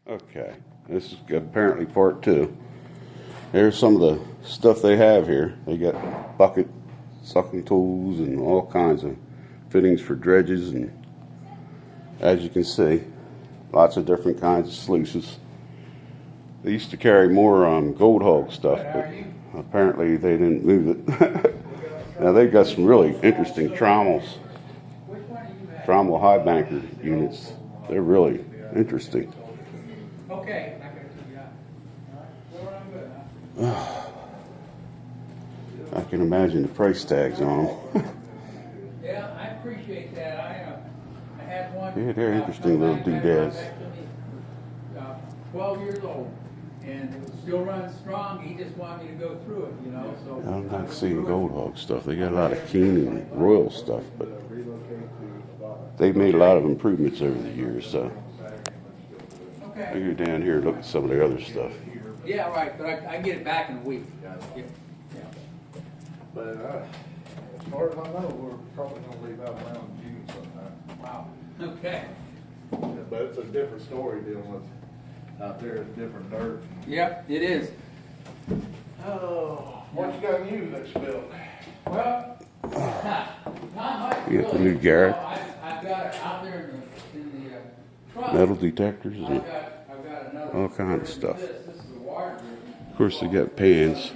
Okay, this is apparently part two. Here's some of the stuff they have here. They got bucket sucking tools and all kinds of fittings for dredges, and as you can see, lots of different kinds of sluices. They used to carry more gold hog stuff, but apparently they didn't move it. Now they've got some really interesting trommel high banker units. They're really interesting. Okay. I can imagine the price tags on them. Yeah, I appreciate that. I had one. Yeah, they're interesting little doodads. 12 years old, and it still runs strong. He just wanted me to go through it, you know. So I'm not seeing gold hog stuff. They got a lot of Keen and Royal stuff, but they've made a lot of improvements over the years. So I go down here and look at some of the other stuff. Yeah, right. But I get it back in a week. Yeah. But as far as I know, we're probably going to leave out around June sometime. Wow. Okay. Yeah, but it's a different story dealing with out there. It's different dirt. Yep, it is. Oh, what you got new that's built? Well, not much. You got the really. new Garrett. I've got it out there in the truck. Metal detectors and I've got another. all kinds of stuff. This is the water. Of course, they got pans,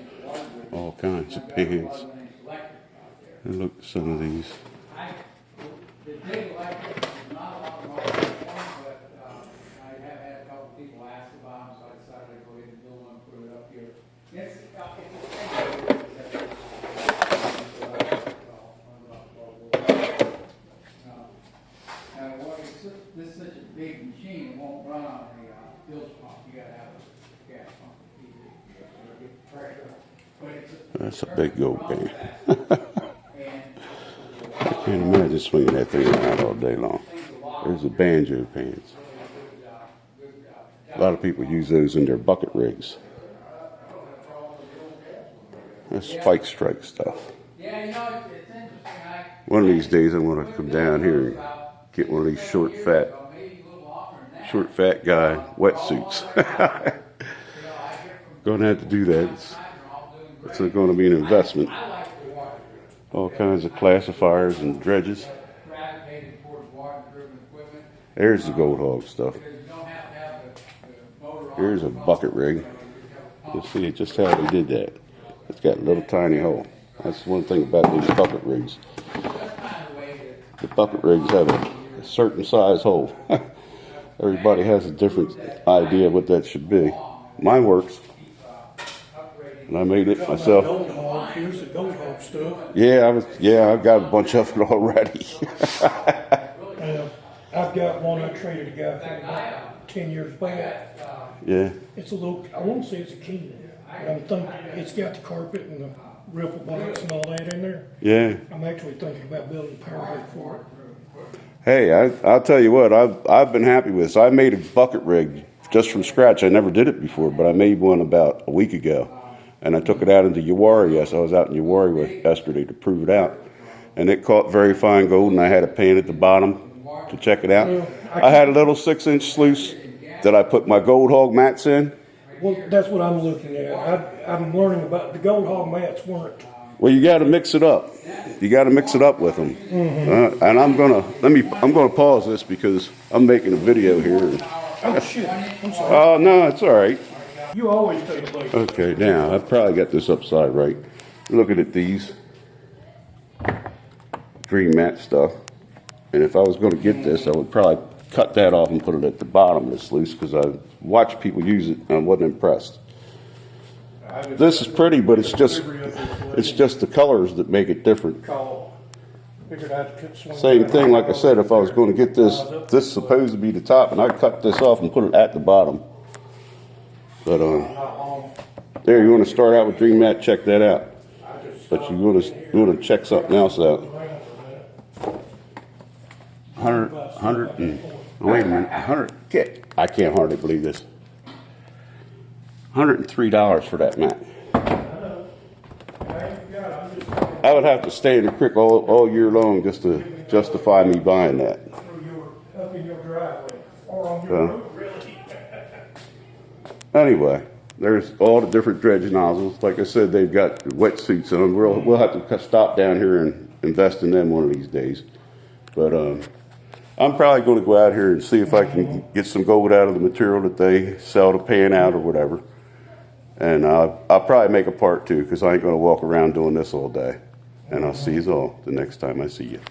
all kinds of pans. And look at some of these. The big electric is not a lot of money, but I have had a couple people ask about them, so I decided to go ahead and build one and put it up here. This is such a big machine, it won't run on a bilge pump. You gotta have a gas pump to get pressure. That's a big old pan. I can't imagine swinging that thing around all day long. There's the banjo pans. A lot of people use those in their bucket rigs. That's spike strike stuff. Yeah, you know, it's interesting. One of these days I'm going to come down here and get one of these short fat guy wetsuits. Going to have to do that. It's going to be an investment. All kinds of classifiers and dredges. There's the gold hog stuff. Here's a bucket rig. You'll see just how they did that. It's got a little tiny hole. That's one thing about these bucket rigs. The bucket rigs have a certain size hole. Everybody has a different idea of what that should be. Mine works. And I made it myself. Gold hog. Here's the gold hog stuff. Yeah, I've got a bunch of it already. I've got one I traded a guy for about 10 years back. Yeah. It's a little, I want to say it's a Keen. But I'm thinking it's got the carpet and the riffle box and all that in there. Yeah. I'm actually thinking about building a power rig for it. Hey, I'll tell you what, I've been happy with this. I made a bucket rig just from scratch. I never did it before, but I made one about a week ago. And I took it out into Uwharrie. Yes, I was out in Uwharrie yesterday to prove it out. And it caught very fine gold, and I had a pan at the bottom to check it out. I had a little 6-inch sluice that I put my gold hog mats in. Well, that's what I'm looking at. I'm learning about the gold hog mats weren't. Well, you got to mix it up. You got to mix it up with them. Mm-hmm. And I'm gonna pause this because I'm making a video here. Oh shit! I'm sorry. Oh no, it's all right. You always take a look. Okay, now I've probably got this upside right. Looking at these dream mat stuff, and if I was going to get this, I would probably cut that off and put it at the bottom of the sluice because I watched people use it and I wasn't impressed. This is pretty, but it's just the colors that make it different. Same thing, like I said, if I was going to get this is supposed to be the top, and I'd cut this off and put it at the bottom. But there, you want to start out with Dream Mat, check that out. But you want to check something else out. 100 and wait a minute, 100. I can't hardly believe this. $103 for that mat. I would have to stay in the creek all year long just to justify me buying that. Up in your driveway or on your roof, really. Anyway, there's all the different dredge nozzles. Like I said, they've got wetsuits on. We'll have to stop down here and invest in them one of these days. But I'm probably going to go out here and see if I can get some gold out of the material that they sell to pan out or whatever. And I'll probably make a part two because I ain't going to walk around doing this all day. And I'll see you all the next time I see you.